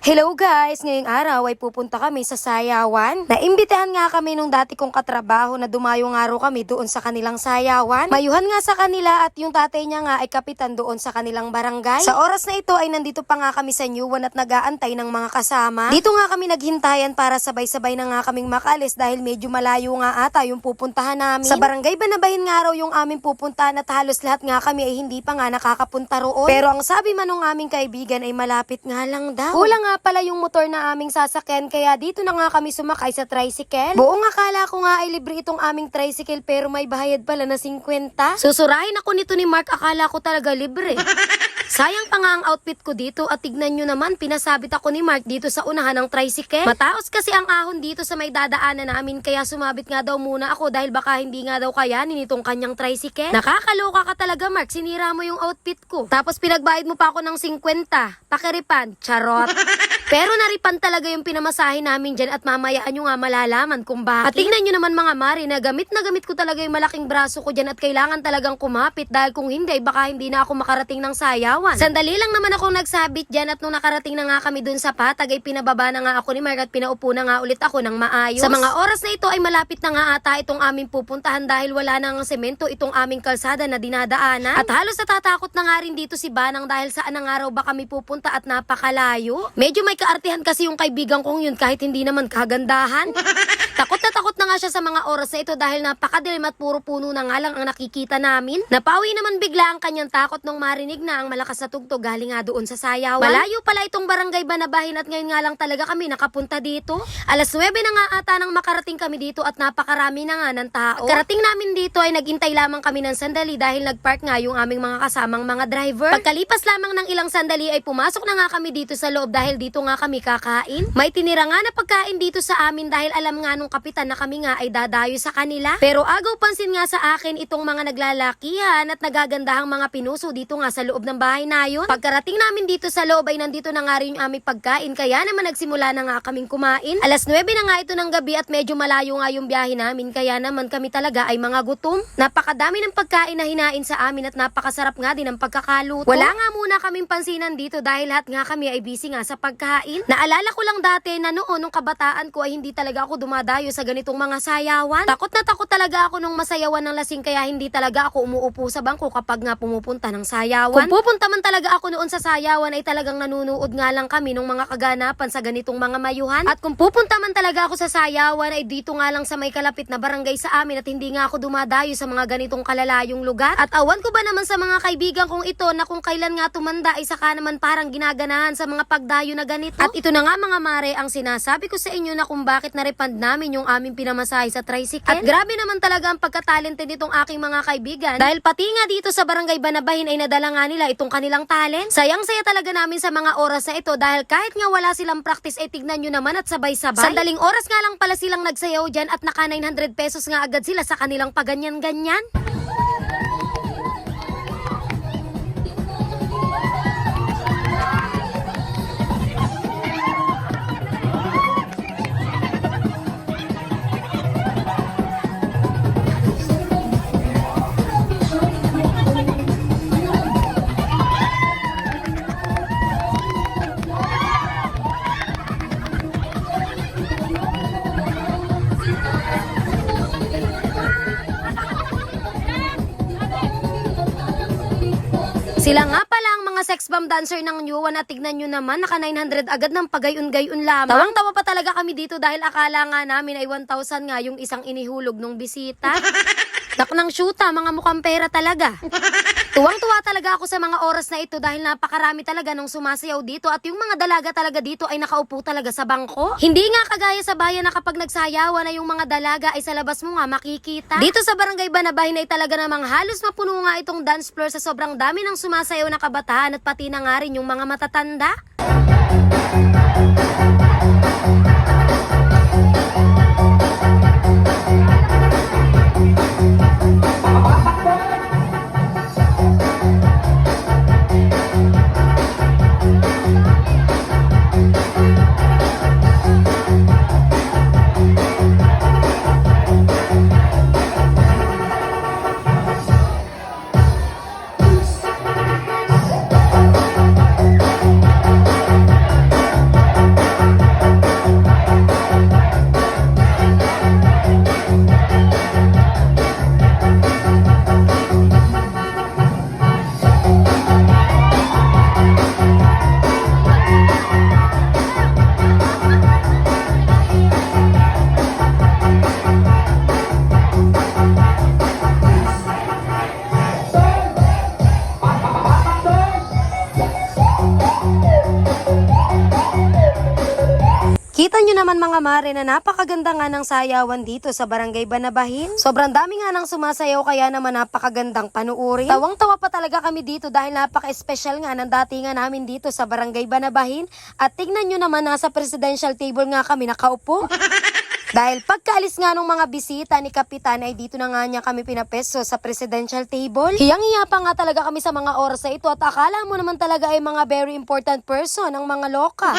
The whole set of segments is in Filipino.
Hello guys! Ngayong araw ay pupunta kami sa sayawan. Naimbitahan nga kami nung dati kong katrabaho na dumayong araw kami doon sa kanilang sayawan. Mayuhan nga sa kanila at yung tatay niya nga ay kapitan doon sa kanilang barangay. Sa oras na ito ay nandito pa nga kami sa Newwan at nag-aantay ng mga kasama. Dito nga kami naghintayan para sabay-sabay na nga kaming makaalis dahil medyo malayo nga ata yung pupuntahan namin. Sa barangay Banabahin nga raw yung aming pupuntahan at halos lahat nga kami ay hindi pa nga nakakapunta roon. Pero ang sabi man ng aming kaibigan ay malapit nga lang daw. Kulang nga pala yung motor na aming sasakyan kaya dito na nga kami sumakay sa tricycle. Buong akala ko nga ay libre itong aming tricycle pero may bayad pala na 50. Susurahin ako nito ni Mark, akala ko talaga libre. Sayang pa nga ang outfit ko dito at tignan nyo naman, pinasabit ako ni Mark dito sa unahan ng tricycle. Mataos kasi ang ahon dito sa may dadaanan namin kaya sumabit nga daw muna ako dahil baka hindi nga daw kayanin itong kanyang tricycle. Nakakaloka ka talaga Mark, sinira mo yung outfit ko. Tapos pinagbayad mo pa ako ng 50. Pakiripan, charot. Pero naripan talaga yung pinamasahe namin dyan at mamayaan nyo nga malalaman kung bakit. At tingnan nyo naman mga mari na gamit ko talaga yung malaking braso ko dyan at kailangan talagang kumapit dahil kung hindi baka hindi na ako makarating ng sayawan. Sandali lang naman ako nagsabit dyan at nung nakarating na nga kami dun sa patag ay pinababa na nga ako ni Mark at pinaupo na nga ulit ako ng maayos. Sa mga oras na ito ay malapit na nga ata itong aming pupuntahan dahil wala na nga semento itong aming kalsada na dinadaanan. At halos natatakot na nga rin dito si Banang dahil saan na nga raw ba kami pupunta at napakalayo. Medyo may kaartihan kasi yung kaibigan kong yun kahit hindi naman kagandahan. Takot na nga siya sa mga oras na ito dahil napakadilim at puro puno na nga lang ang nakikita namin. Napawi naman bigla ang kanyang takot nung marinig na ang malakas na tugtog galing nga doon sa sayawan. Malayo pala itong barangay Banabahin at ngayon nga lang talaga kami nakapunta dito. Alas 9 na nga ata nang makarating kami dito at napakarami na nga ng tao. Karating namin dito ay naghintay lamang kami ng sandali dahil nagpark nga yung aming mga kasamang mga driver. Pagkalipas lamang ng ilang sandali ay pumasok na nga kami dito sa loob dahil dito nga kami kakain. May tinira nga na pagkain dito sa amin dahil alam nga nung kapitan na kami nga ay dadayo sa kanila. Pero agaw pansin nga sa akin itong mga naglalakihan at nagagandahang mga pinuso dito nga sa loob ng bahay na yun. Pagkarating namin dito sa loob ay nandito na nga rin yung aming pagkain kaya naman nagsimula na nga kaming kumain. Alas 9 na nga ito ng gabi at medyo malayo nga yung biyahe namin kaya naman kami talaga ay mga gutom. Napakadami ng pagkain na hinain sa amin at napakasarap nga din ang pagkakaluto. Wala nga muna kaming pansinan dito dahil lahat nga kami ay busy nga sa pagkain. Naalala ko lang dati na noon nung kabataan ko ay hindi talaga ako dumadayo sa ganitong mga sayawan. Takot na takot talaga ako nung masayawan ng lasing kaya hindi talaga ako umuupo sa bangko kapag nga pumupunta ng sayawan. Kung pupunta man talaga ako noon sa sayawan ay talagang nanunood nga lang kami nung mga kaganapan sa ganitong mga mayuhan. At kung pupunta man talaga ako sa sayawan ay dito nga lang sa may kalapit na barangay sa amin at hindi nga ako dumadayo sa mga ganitong kalalayong lugar. At awan ko ba naman sa mga kaibigan kong ito na kung kailan nga tumanda ay saka naman parang ginaganahan sa mga pagdayo na ganito. At ito na nga mga mare ang sinasabi ko sa inyo na kung bakit na-refund namin yung aming pinamasahe sa tricycle. At grabe naman talaga ang pagka-talented nitong aking mga kaibigan dahil pati nga dito sa barangay Banabahin ay nadala nga nila itong kanilang talent. Sayang-saya talaga namin sa mga oras na ito dahil kahit nga wala silang practice ay tignan nyo naman at sabay-sabay. Sandaling oras nga lang pala silang nagsayaw dyan at naka 900 pesos nga agad sila sa kanilang paganyan-ganyan. Sila nga pala ang mga sex bomb dancer ng Newwan at tignan nyo naman, naka 900 agad ng pagayon-gayon lamang. Tawang-tawa pa talaga kami dito dahil akala nga namin ay 1,000 nga yung isang inihulog nung bisita. Dak ng syuta, mga mukhang pera talaga. Tuwang-tuwa talaga ako sa mga oras na ito dahil napakarami talaga nung sumasayaw dito at yung mga dalaga talaga dito ay nakaupo talaga sa bangko. Hindi nga kagaya sa bayan na kapag nagsayawan na yung mga dalaga ay sa labas mo nga makikita. Dito sa barangay Banabahin ay talaga namang halos mapuno nga itong dance floor sa sobrang dami ng sumasayaw na kabataan at pati na nga rin yung mga matatanda. Kita nyo naman mga mare na napakaganda nga ng sayawan dito sa Barangay Banabahin. Sobrang dami nga ng sumasayaw kaya naman napakagandang panuorin. Tawang-tawa pa talaga kami dito dahil napaka-espesyal nga ng datingan namin dito sa Barangay Banabahin. At tignan nyo naman nasa presidential table nga kami nakaupo. Dahil pagkaalis nga nung mga bisita ni Kapitan ay dito na nga niya kami pinapeso sa presidential table. Hiyang-hiya pa nga talaga kami sa mga oras na ito at akala mo naman talaga ay mga very important person ang mga loka.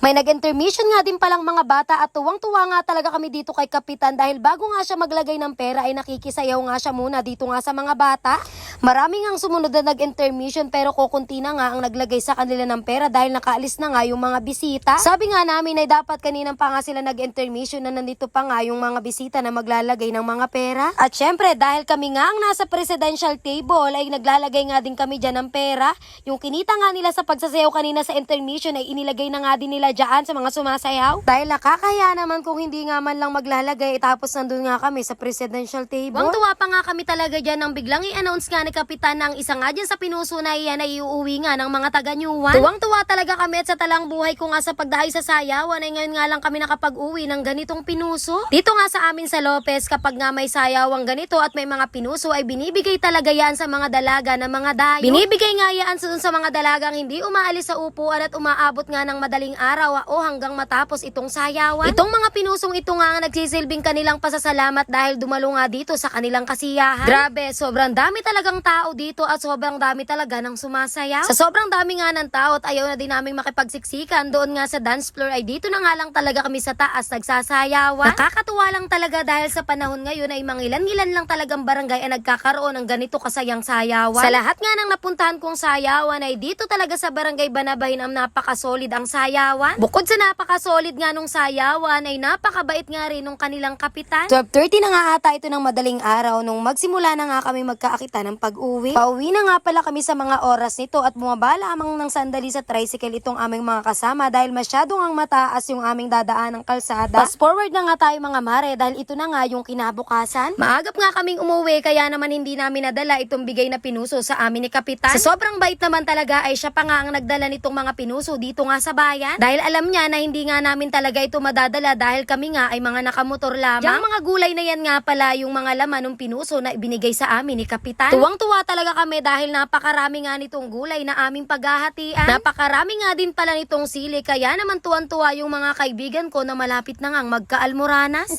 May nag-intermission nga din palang mga bata at tuwang-tuwa nga talaga kami dito kay Kapitan dahil bago nga siya maglagay ng pera ay nakikisayaw nga siya muna dito nga sa mga bata. Marami nga sumunod na nag-intermission pero kukunti na nga ang naglagay sa kanila ng pera dahil nakaalis na nga yung mga bisita. Sabi nga namin ay dapat kaninang pa nga sila nag-intermission na nandito pa nga yung mga bisita na maglalagay ng mga pera. At syempre dahil kami nga ang nasa presidential table ay naglalagay nga din kami dyan ng pera. Yung kinita nga nila sa pagsasayaw kanina sa intermission ay inilagay na nga din nila dyan sa mga sumasayaw. Dahil nakakaya naman kung hindi nga man lang maglalagay tapos nandun nga kami sa presidential table. Tuwa pa nga kami talaga dyan nang biglang i-announce nga ni Kapitan na ang isa nga dyan sa pinuso na iyan ay iuuwi nga ng mga taga-Nyuwan. Tuwang-tuwa talaga kami at sa talang buhay ko nga sa pagdahay sa sayawan ay ngayon nga lang kami nakapag-uwi ng ganitong pinuso. Dito nga sa amin sa Lopez kapag nga may sayawang ganito at may mga pinuso ay binibigay talaga yan sa mga dalaga na mga dayo. Binibigay nga yan sa mga dalagang hindi umaalis sa upuan at umaabot nga ng madaling araw o hanggang matapos itong sayawan. Itong mga pinusong ito nga nagsisilbing kanilang pasasalamat dahil dumalo nga dito sa kanilang kasiyahan. Grabe, sobrang dami talagang tao dito at sobrang dami talaga ng sumasayaw. Sa sobrang dami nga ng tao at ayaw na din namin makipagsiksikan doon nga sa dance floor ay dito na nga lang talaga kami sa taas nagsasayawan. Nakakatuwa lang talaga dahil sa panahon ngayon ay mangilan-ngilan lang talagang barangay ay nagkakaroon ng ganito kasayang sayawan. Sa lahat nga ng napuntahan kong sayawan ay dito talaga sa Barangay Banabahin ang napakasolid ang sayawan. Bukod sa napaka-solid nga nung sayawan ay napakabait nga rin nung kanilang kapitan. 12:30 na nga ata ito ng madaling araw nung magsimula na nga kami magkaakita ng pag-uwi. Pauwi na nga pala kami sa mga oras nito at bumaba lamang ng sandali sa tricycle itong aming mga kasama dahil masyadong ang mataas yung aming dadaan ng kalsada. Fast forward na nga tayo mga mare dahil ito na nga yung kinabukasan. Maagap nga kaming umuwi kaya naman hindi namin nadala itong bigay na pinuso sa amin ni Kapitan. Sa sobrang bait naman talaga ay siya pa nga ang nagdala nitong mga pinuso dito nga sa bayan dahil alam niya na hindi nga namin talaga ito madadala dahil kami nga ay mga nakamotor lamang. Yung mga gulay na yan nga pala yung mga laman ng pinuso na ibinigay sa amin ni Kapitan. Tuwang-tuwa talaga kami dahil napakarami nga nitong gulay na aming paghahatian. Napakarami nga din pala nitong sili kaya naman tuwan-tuwa yung mga kaibigan ko na malapit na ngang magka-almoranas.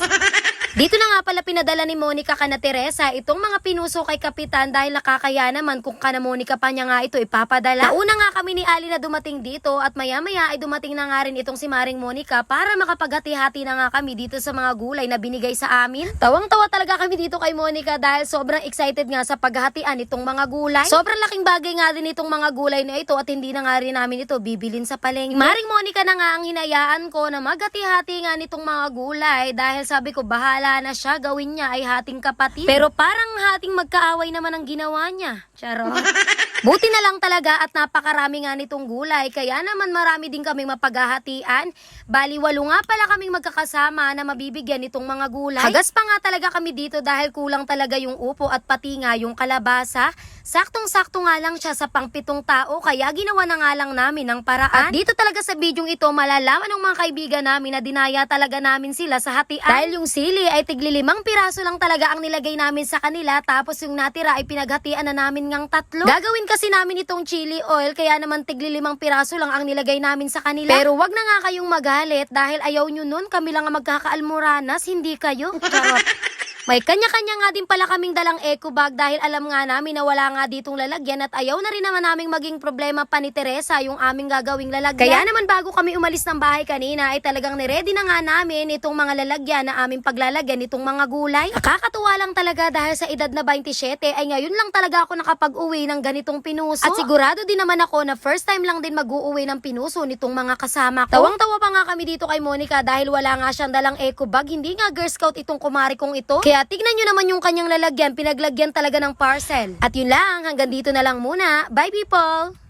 Dito na nga pala pinadala ni Monica kana Teresa itong mga pinuso kay Kapitan dahil nakakaya naman kung kana Monica pa niya nga ito ipapadala. Nauna nga kami ni Ali na dumating dito at maya-maya ay dumating na nga rin itong si Maring Monica para makapaghati-hati na nga kami dito sa mga gulay na binigay sa amin. Tawang-tawa talaga kami dito kay Monica dahil sobrang excited nga sa paghatian itong mga gulay. Sobrang laking bagay nga din itong mga gulay na ito at hindi na nga rin namin ito bibilin sa palengke. Maring Monica na nga ang hinayaan ko na maghati-hati nga nitong mga gulay dahil sabi ko bahala na siya, gawin niya ay hating kapatid. Pero parang hating magkaaway naman ang ginawa niya. Charot. Buti na lang talaga at napakarami nga nitong gulay kaya naman marami din kaming mapaghahatian. Bali 8 nga pala kaming magkakasama na mabibigyan nitong mga gulay. Hagas pa nga talaga kami dito dahil kulang talaga yung upo at pati nga yung kalabasa. Saktong-sakto nga lang siya sa pang-7 tao kaya ginawa na nga lang namin ng paraan. At dito talaga sa bidyong ito malalaman ng mga kaibigan namin na dinaya talaga namin sila sa hatian. Dahil yung sili ay tigli 5 piraso lang talaga ang nilagay namin sa kanila tapos yung natira ay pinaghatian na namin ngang 3. Gagawin kasi namin itong chili oil kaya naman tigli 5 piraso lang ang nilagay namin sa kanila. Pero wag na nga kayong magalit dahil ayaw nyo nun kami lang ang magkakaalmoranas, hindi kayo. Charot. May kanya-kanya nga din pala kaming dalang eco bag dahil alam nga namin na wala nga ditong lalagyan at ayaw na rin naman naming maging problema pa ni Teresa yung aming gagawing lalagyan. Kaya naman bago kami umalis ng bahay kanina ay talagang niready na nga namin itong mga lalagyan na aming paglalagyan itong mga gulay. Nakakatuwa lang talaga dahil sa edad na 27 ay ngayon lang talaga ako nakapag-uwi ng ganitong pinuso. At sigurado din naman ako na first time lang din mag-uuwi ng pinuso nitong mga kasama ko. Tawang-tawa pa nga kami dito kay Monica dahil wala nga siyang dalang eco bag. Hindi nga Girl Scout itong kumari kong ito. Kaya tignan nyo naman yung kanyang lalagyan, pinaglagyan talaga ng parcel. At yun lang, hanggang dito na lang muna. Bye people!